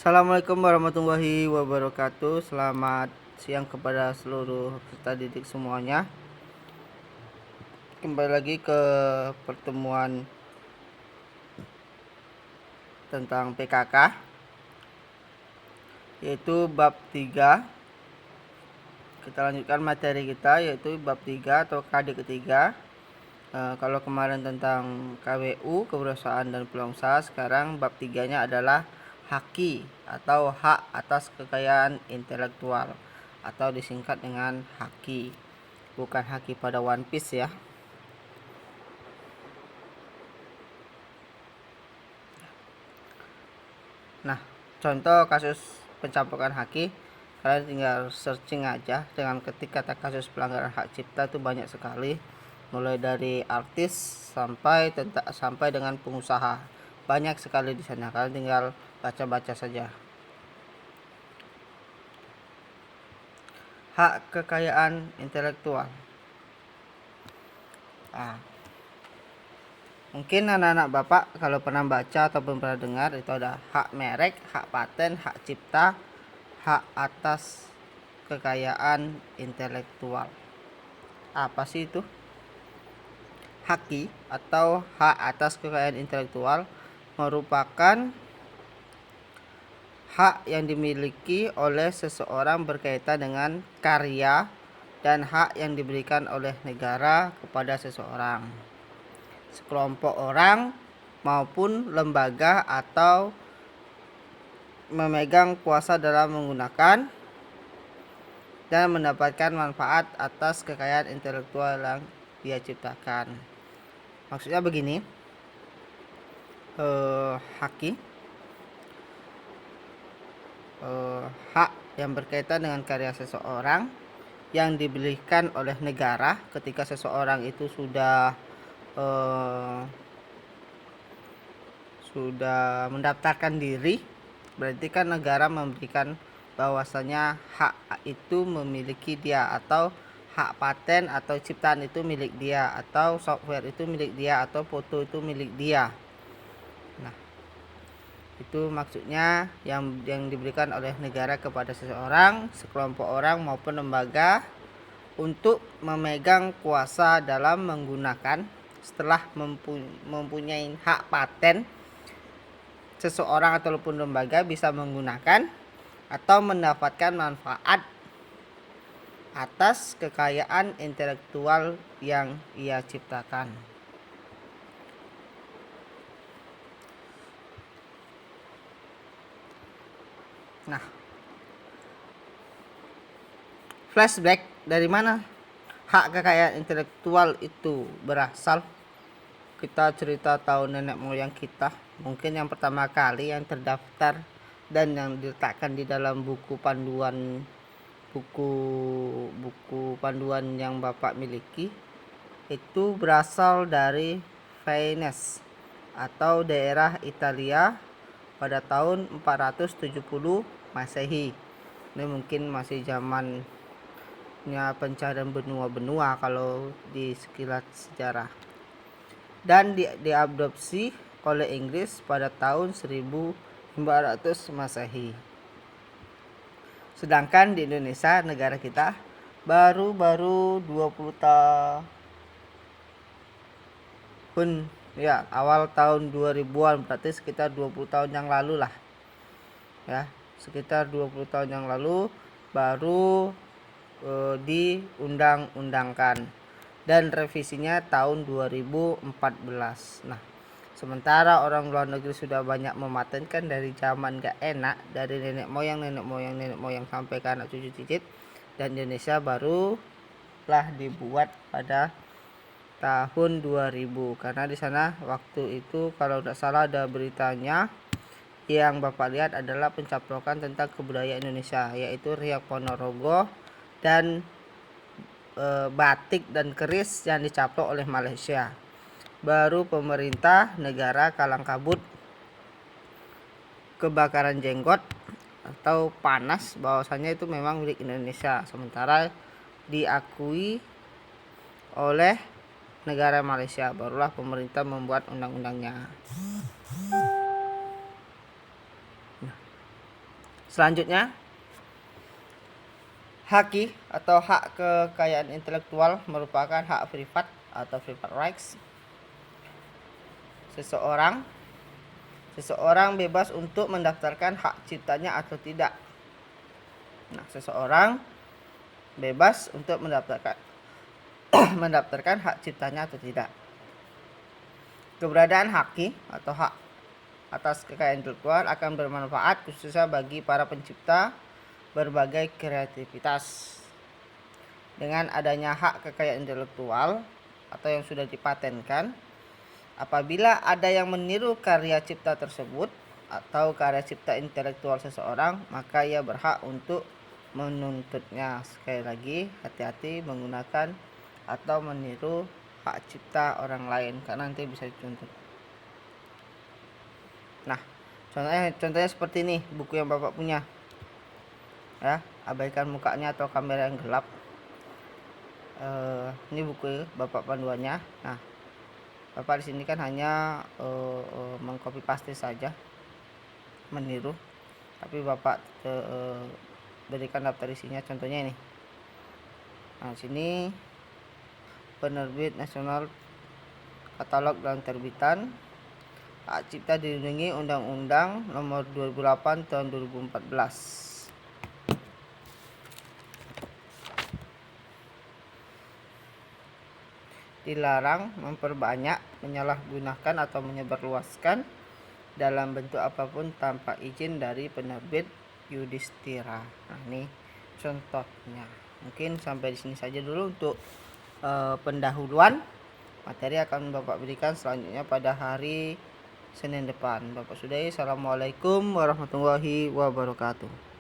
Assalamualaikum warahmatullahi wabarakatuh. Selamat siang kepada seluruh peserta didik semuanya. Kembali lagi ke pertemuan tentang PKK, yaitu bab 3. Kita lanjutkan materi kita, yaitu bab 3 atau KD ketiga. Kalau kemarin tentang KWU, kewirausahaan dan peluang usaha, sekarang bab 3-nya adalah haki atau hak atas kekayaan intelektual, atau disingkat dengan haki. Bukan haki pada One Piece ya. Nah, contoh kasus pencampurkan haki, kalian tinggal searching aja dengan ketik kata kasus pelanggaran hak cipta, itu banyak sekali, mulai dari artis sampai dengan pengusaha. Banyak sekali di sana, kalian tinggal baca-baca saja. Hak kekayaan intelektual. Mungkin anak-anak bapak kalau pernah baca ataupun pernah dengar, itu ada hak merek, hak paten, hak cipta, hak atas kekayaan intelektual. Apa sih itu? Haki atau hak atas kekayaan intelektual merupakan hak yang dimiliki oleh seseorang berkaitan dengan karya dan hak yang diberikan oleh negara kepada seseorang, sekelompok orang maupun lembaga atau memegang kuasa dalam menggunakan dan mendapatkan manfaat atas kekayaan intelektual yang dia ciptakan. Maksudnya begini, haki, hak yang berkaitan dengan karya seseorang yang diberikan oleh negara ketika seseorang itu sudah mendaftarkan diri. Berarti kan negara memberikan bahwasanya hak itu memiliki dia, atau hak paten atau ciptaan itu milik dia, atau software itu milik dia, atau foto itu milik dia. Nah, itu maksudnya yang diberikan oleh negara kepada seseorang, sekelompok orang maupun lembaga untuk memegang kuasa dalam menggunakan. Setelah mempunyai hak paten, seseorang ataupun lembaga bisa menggunakan atau mendapatkan manfaat atas kekayaan intelektual yang ia ciptakan. Nah, flashback, dari mana hak kekayaan intelektual itu berasal? Kita cerita tahun nenek moyang kita. Mungkin yang pertama kali yang terdaftar dan yang diletakkan di dalam buku panduan yang Bapak miliki itu berasal dari Venice atau daerah Italia pada tahun 470 Masehi. Ini mungkin masih zamannya pencarian benua-benua kalau di sekilas sejarah, dan diadopsi oleh Inggris pada tahun 1500 Masehi. Sedangkan di Indonesia, negara kita, baru 20 tahun ya, awal tahun 2000-an, berarti sekitar 20 tahun yang lalu lah ya, sekitar 20 tahun yang lalu baru diundang-undangkan, dan revisinya tahun 2014. Nah, sementara orang luar negeri sudah banyak mematenkan dari zaman gak enak, dari nenek moyang sampai ke anak cucu cicit, dan Indonesia barulah dibuat pada tahun 2000. Karena di sana waktu itu kalau tidak salah ada beritanya yang Bapak lihat adalah pencaplokan tentang kebudayaan Indonesia, yaitu Riok Ponorogo dan batik dan keris yang dicaplok oleh Malaysia. Baru pemerintah negara kalang kabut kebakaran jenggot atau panas bahwasanya itu memang milik Indonesia, sementara diakui oleh negara Malaysia. Barulah pemerintah membuat undang-undangnya. Selanjutnya, HQ atau hak kekayaan intelektual merupakan hak privat atau private rights. Seseorang bebas untuk mendaftarkan hak ciptanya atau tidak. Nah, seseorang bebas untuk mendaftarkan hak ciptanya atau tidak. Keberadaan HQ atau hak atas kekayaan intelektual akan bermanfaat khususnya bagi para pencipta berbagai kreativitas. Dengan adanya hak kekayaan intelektual atau yang sudah dipatenkan, apabila ada yang meniru karya cipta tersebut atau karya cipta intelektual seseorang, maka ia berhak untuk menuntutnya. Sekali lagi, hati-hati menggunakan atau meniru hak cipta orang lain karena nanti bisa dituntut. Nah, contohnya seperti ini buku yang Bapak punya. Ya, abaikan mukanya atau kamera yang gelap. Ini buku Bapak panduannya. Nah, Bapak di sini kan hanya mengcopy paste saja, meniru. Tapi Bapak berikan daftar isinya, contohnya ini. Nah, sini Penerbit Nasional Katalog dan Terbitan. Hak cipta dilindungi Undang-Undang Nomor 28 Tahun 2014. Dilarang memperbanyak, menyalahgunakan atau menyebarluaskan dalam bentuk apapun tanpa izin dari penerbit Yudhistira. Nah, ini contohnya. Mungkin sampai di sini saja dulu untuk pendahuluan. Materi akan Bapak berikan selanjutnya pada hari Senin depan. Bapak sudahi, assalamualaikum warahmatullahi wabarakatuh.